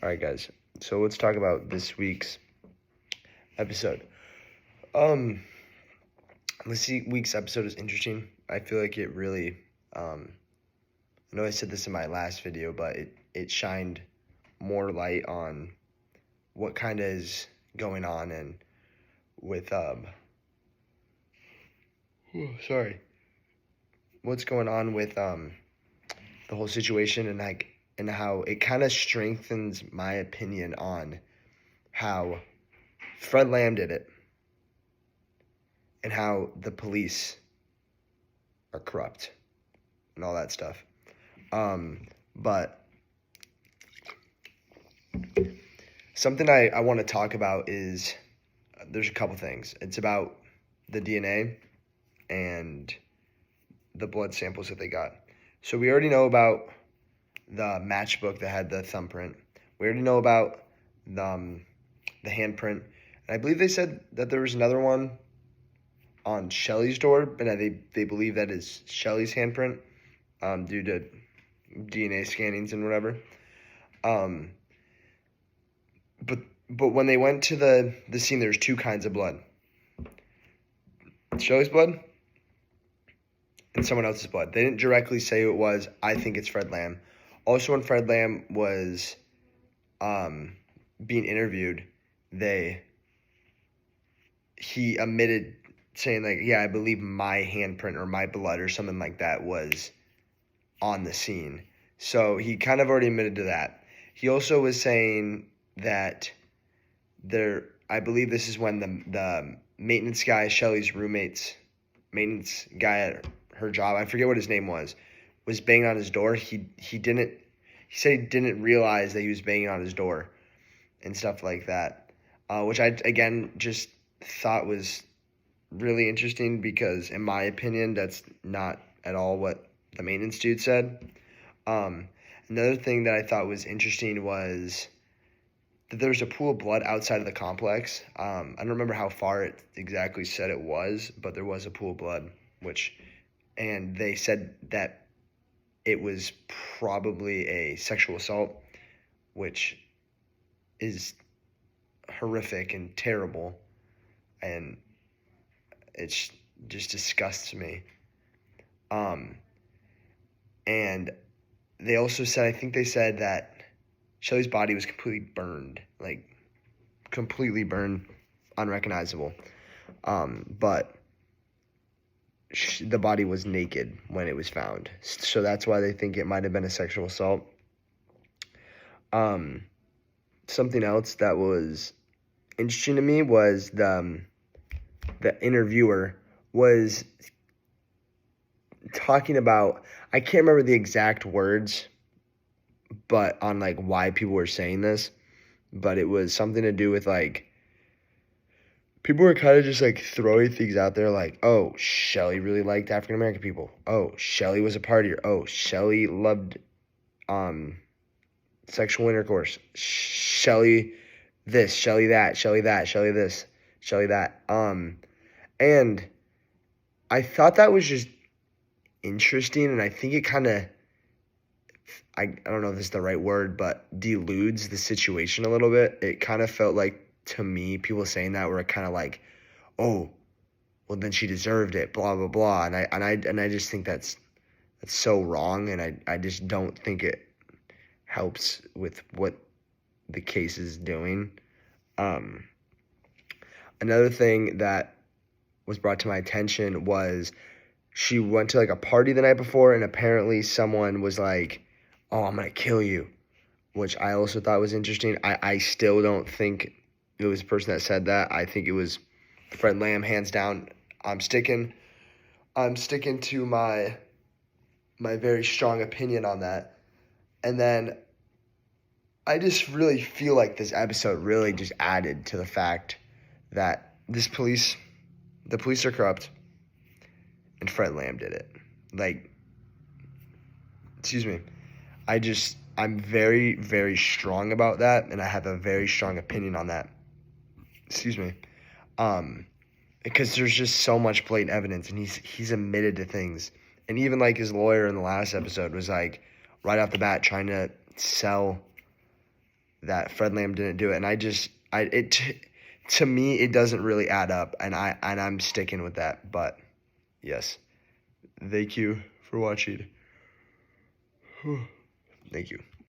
All right, guys. So let's talk about this week's episode. This week's episode is interesting. I feel like it really, I know I said this in my last video, but it shined more light on what kind of is going on and with, what's going on with, the whole situation and how it kind of strengthens my opinion on how Fred Lamb did it and how the police are corrupt and all that stuff. But something I want to talk about is there's a couple things. It's about the DNA and the blood samples that they got. So we already know about the matchbook that had the thumbprint. We already know about the handprint. And I believe they said that there was another one on Shelly's door, and they believe that is Shelly's handprint due to DNA scannings and whatever. But when they went to the scene, there's two kinds of blood. Shelly's blood and someone else's blood. They didn't directly say who it was. I think it's Fred Lamb. Also, when Fred Lamb was being interviewed, he admitted saying, like, yeah, I believe my handprint or my blood or something like that was on the scene. So he kind of already admitted to that. He also was saying that I believe this is when the maintenance guy, Shelly's maintenance guy at her job, I forget what his name was banging on his door. He said he didn't realize that he was banging on his door and stuff like that, which I, again, just thought was really interesting because, in my opinion, that's not at all what the maintenance dude said. Another thing that I thought was interesting was that there was a pool of blood outside of the complex. I don't remember how far it exactly said it was, but there was a pool of blood, and they said that it was probably a sexual assault, which is horrific and terrible, and it just disgusts me. And they also said, I think they said that Shelly's body was completely burned, unrecognizable. But the body was naked when it was found. So that's why they think it might have been a sexual assault. Something else that was interesting to me was the interviewer was talking about, I can't remember the exact words, but on why people were saying this, but it was something to do with people were kind of just throwing things out there oh, Shelly really liked African American people. Oh, Shelly was a partier. Oh, Shelly loved sexual intercourse. Shelly this, Shelly that, Shelly that, Shelly this, Shelly that. And I thought that was just interesting, and I think it kind of, I don't know if this is the right word, but deludes the situation a little bit. It kind of felt to me, people saying that were kind of oh, well then she deserved it, blah blah blah, and I just think that's so wrong, and I just don't think it helps with what the case is doing. Another thing that was brought to my attention was she went to a party the night before, and apparently someone was oh, I'm gonna kill you, which I also thought was interesting. I still don't think it was the person that said that. I think it was Fred Lamb, hands down. I'm sticking to my very strong opinion on that. And then I just really feel like this episode really just added to the fact that the police are corrupt, and Fred Lamb did it. Excuse me. I'm very, very strong about that, and I have a very strong opinion on that. Excuse me. Because there's just so much blatant evidence, and he's admitted to things. And even his lawyer in the last episode was right off the bat trying to sell that Fred Lamb didn't do it, and to me it doesn't really add up, and I'm sticking with that. But yes, thank you for watching. Thank you.